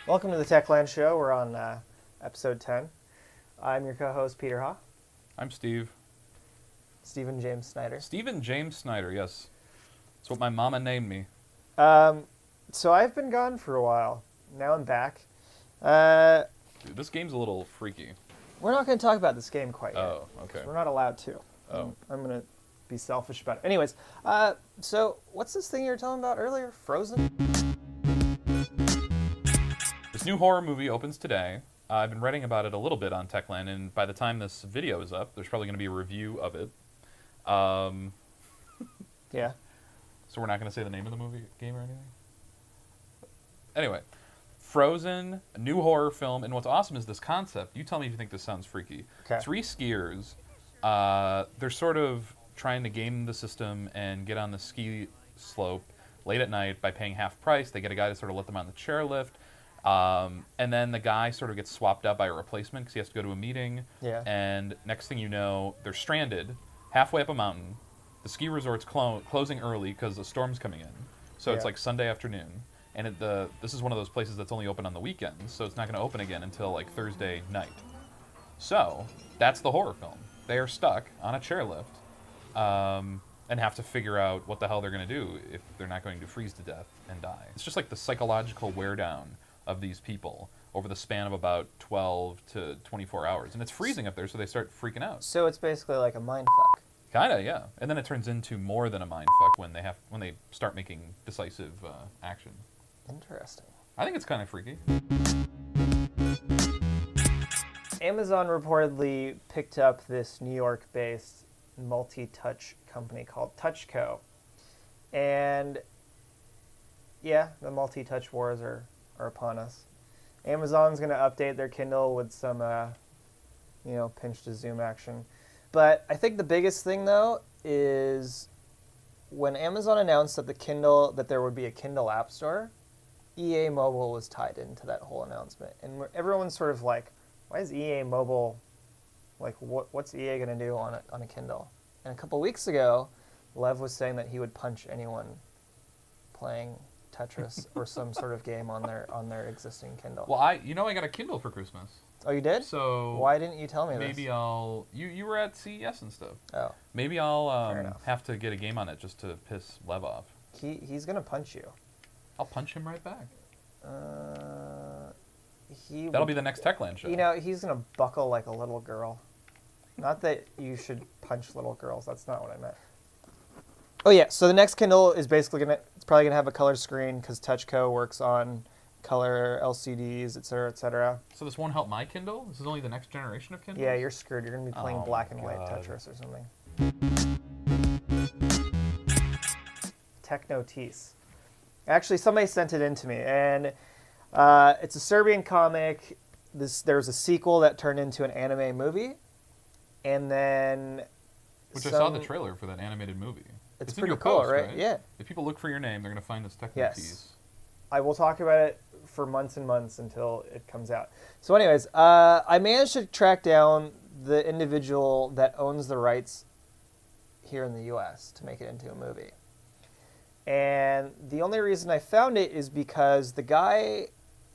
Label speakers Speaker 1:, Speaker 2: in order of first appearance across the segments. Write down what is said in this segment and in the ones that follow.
Speaker 1: Welcome to the Techland show. We're on episode 10. I'm your co-host, Peter Haw.
Speaker 2: I'm Steve.
Speaker 1: Stephen James Snyder.
Speaker 2: Stephen James Snyder, yes. That's what my mama named me.
Speaker 1: So I've been gone for a while. Now I'm back.
Speaker 2: Dude, this game's a little freaky.
Speaker 1: We're not going to talk about this game quite yet.
Speaker 2: Oh, okay.
Speaker 1: We're not allowed to.
Speaker 2: Oh.
Speaker 1: I'm going to be selfish about it. Anyways, so what's this thing you were telling about earlier? Frozen?
Speaker 2: This new horror movie opens today. I've been writing about it a little bit on Techland, and by the time this video is up, there's probably going to be a review of it.
Speaker 1: Yeah.
Speaker 2: So we're not going to say the name of the movie, game, or anything? Anyway, Frozen, a new horror film, and what's awesome is this concept. You tell me if you think this sounds freaky.
Speaker 1: Okay.
Speaker 2: 3 skiers, they're sort of trying to game the system and get on the ski slope late at night by paying half price. They get a guy to sort of let them on the chairlift. And then the guy sort of gets swapped out by a replacement because he has to go to a meeting.
Speaker 1: Yeah.
Speaker 2: And next thing you know, they're stranded halfway up a mountain. The ski resort's closing early because the storm's coming in. So it's like Sunday afternoon. And this is one of those places that's only open on the weekends, so it's not going to open again until like Thursday night. So that's the horror film. They are stuck on a chairlift and have to figure out what the hell they're going to do if they're not going to freeze to death and die. It's just like the psychological wear down of these people over the span of about 12 to 24 hours. And it's freezing up there, so they start freaking out.
Speaker 1: So it's basically like a mindfuck.
Speaker 2: Kinda, yeah. And then it turns into more than a mindfuck when they start making decisive action.
Speaker 1: Interesting.
Speaker 2: I think it's kind of freaky.
Speaker 1: Amazon reportedly picked up this New York-based multi-touch company called TouchCo. And yeah, the Multitouch Wars are upon us. Amazon's going to update their Kindle with some, pinch to zoom action. But I think the biggest thing, though, is when Amazon announced that there would be a Kindle App Store, EA Mobile was tied into that whole announcement. And everyone's sort of like, why is EA Mobile, like, what's EA going to do on a Kindle? And a couple weeks ago, Lev was saying that he would punch anyone playing Tetris or some sort of game on their existing Kindle.
Speaker 2: Well, I got a Kindle for Christmas.
Speaker 1: Oh, you did?
Speaker 2: So
Speaker 1: why didn't you tell me
Speaker 2: maybe
Speaker 1: this?
Speaker 2: You were at CES and stuff.
Speaker 1: Oh.
Speaker 2: Maybe I'll have to get a game on it just to piss Lev off.
Speaker 1: He's gonna punch you.
Speaker 2: I'll punch him right back.
Speaker 1: That'll
Speaker 2: be the next Techland show.
Speaker 1: You know, he's gonna buckle like a little girl. Not that you should punch little girls. That's not what I meant. Oh yeah, so the next Kindle is basically it's probably gonna have a color screen because TouchCo works on color LCDs, etc., etc.
Speaker 2: So this won't help my Kindle? This is only the next generation of Kindle?
Speaker 1: Yeah, you're screwed. You're gonna be playing black and white Tetris or something. Technotise. Actually, somebody sent it in to me, and it's a Serbian comic. There's a sequel that turned into an anime movie, and then
Speaker 2: I saw the trailer for that animated movie.
Speaker 1: It's
Speaker 2: in
Speaker 1: pretty
Speaker 2: your
Speaker 1: cool,
Speaker 2: post,
Speaker 1: right? Yeah.
Speaker 2: If people look for your name, they're going to find this Technotise.
Speaker 1: Yes. I will talk about it for months and months until it comes out. So anyways, I managed to track down the individual that owns the rights here in the U.S. to make it into a movie. And the only reason I found it is because the guy,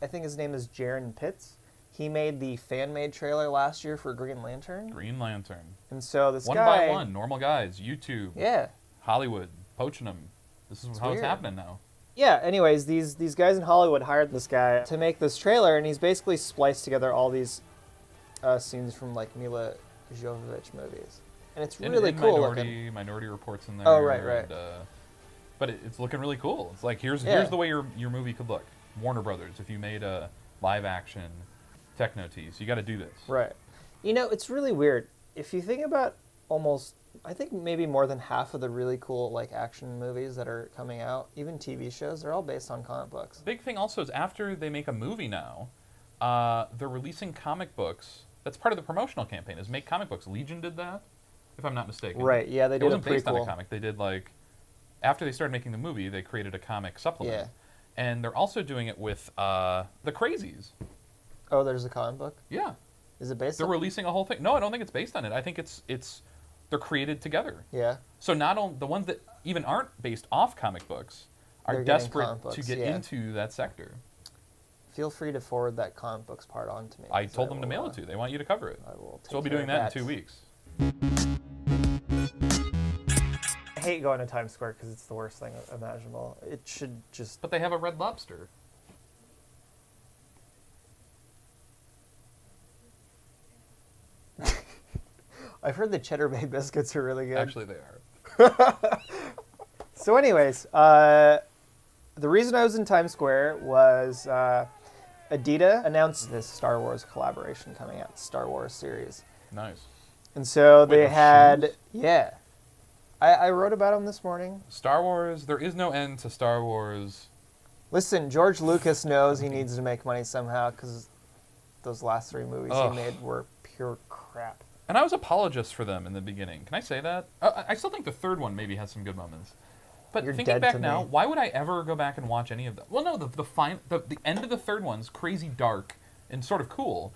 Speaker 1: I think his name is Jaron Pitts, he made the fan-made trailer last year for Green Lantern.
Speaker 2: Green Lantern.
Speaker 1: And so this
Speaker 2: one
Speaker 1: guy...
Speaker 2: by one, normal guys, YouTube,
Speaker 1: yeah,
Speaker 2: Hollywood, poaching them. This is how it's happening now.
Speaker 1: Yeah, anyways, these guys in Hollywood hired this guy to make this trailer, and he's basically spliced together all these scenes from, like, Mila Jovovich movies. And it's really cool looking.
Speaker 2: Minority Report's in there.
Speaker 1: Oh, right, right.
Speaker 2: And, but it's looking really cool. It's like, here's the way your movie could look. Warner Brothers, if you made a live-action Technotise, you got to do this.
Speaker 1: Right. You know, it's really weird. If you think about I think maybe more than half of the really cool, like, action movies that are coming out, even TV shows, they're all based on comic books.
Speaker 2: Big thing also is after they make a movie now, they're releasing comic books. That's part of the promotional campaign, is make comic books. Legion did that, if I'm not mistaken.
Speaker 1: Right, yeah, they did a prequel. It wasn't
Speaker 2: based on a comic. They did, like, after they started making the movie, they created a comic supplement.
Speaker 1: Yeah.
Speaker 2: And they're also doing it with The Crazies.
Speaker 1: Oh, there's a comic book?
Speaker 2: Yeah.
Speaker 1: Is it based
Speaker 2: They're
Speaker 1: on
Speaker 2: releasing a whole thing. No, I don't think it's based on it. I think it's they're created together.
Speaker 1: Yeah.
Speaker 2: So not only the ones that even aren't based off comic books are
Speaker 1: They're getting
Speaker 2: desperate
Speaker 1: comic books,
Speaker 2: to get
Speaker 1: yeah.
Speaker 2: into that sector.
Speaker 1: Feel free to forward that comic books part on to me.
Speaker 2: I
Speaker 1: 'cause
Speaker 2: told them to
Speaker 1: will,
Speaker 2: mail it to you. They want you to cover it.
Speaker 1: I will take
Speaker 2: So we'll be
Speaker 1: care
Speaker 2: doing
Speaker 1: of
Speaker 2: that in 2 weeks.
Speaker 1: I hate going to Times Square because it's the worst thing imaginable. It should just...
Speaker 2: But they have a Red Lobster.
Speaker 1: I've heard the Cheddar Bay biscuits are really good.
Speaker 2: Actually, they are.
Speaker 1: So anyways, the reason I was in Times Square was Adidas announced this Star Wars collaboration coming out, Star Wars series.
Speaker 2: Nice.
Speaker 1: And so
Speaker 2: Wait,
Speaker 1: they
Speaker 2: the
Speaker 1: had...
Speaker 2: shoes?
Speaker 1: Yeah. I wrote about them this morning.
Speaker 2: Star Wars, there is no end to Star Wars.
Speaker 1: Listen, George Lucas knows he needs to make money somehow because those last 3 movies
Speaker 2: Ugh.
Speaker 1: he made were pure crap.
Speaker 2: And I was apologist for them in the beginning. Can I say that? I still think the third one maybe has some good moments. But
Speaker 1: You're
Speaker 2: thinking
Speaker 1: dead
Speaker 2: back
Speaker 1: to
Speaker 2: now,
Speaker 1: me.
Speaker 2: why would I ever go back and watch any of them? Well, no, the end of the third one's crazy dark and sort of cool.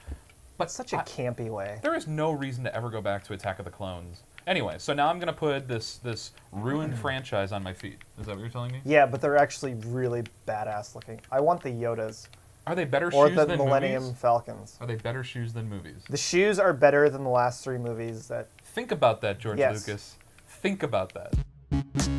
Speaker 2: But
Speaker 1: Such a campy way.
Speaker 2: there is no reason to ever go back to Attack of the Clones. Anyway, so now I'm going to put this ruined franchise on my feet. Is that what you're telling me?
Speaker 1: Yeah, but they're actually really badass looking. I want the Yodas.
Speaker 2: Are they better
Speaker 1: Or
Speaker 2: shoes
Speaker 1: the
Speaker 2: than
Speaker 1: Millennium
Speaker 2: movies?
Speaker 1: Falcons.
Speaker 2: Are they better shoes than movies?
Speaker 1: The shoes are better than the last 3 movies that...
Speaker 2: Think about that, George
Speaker 1: Yes.
Speaker 2: Lucas. Think about that.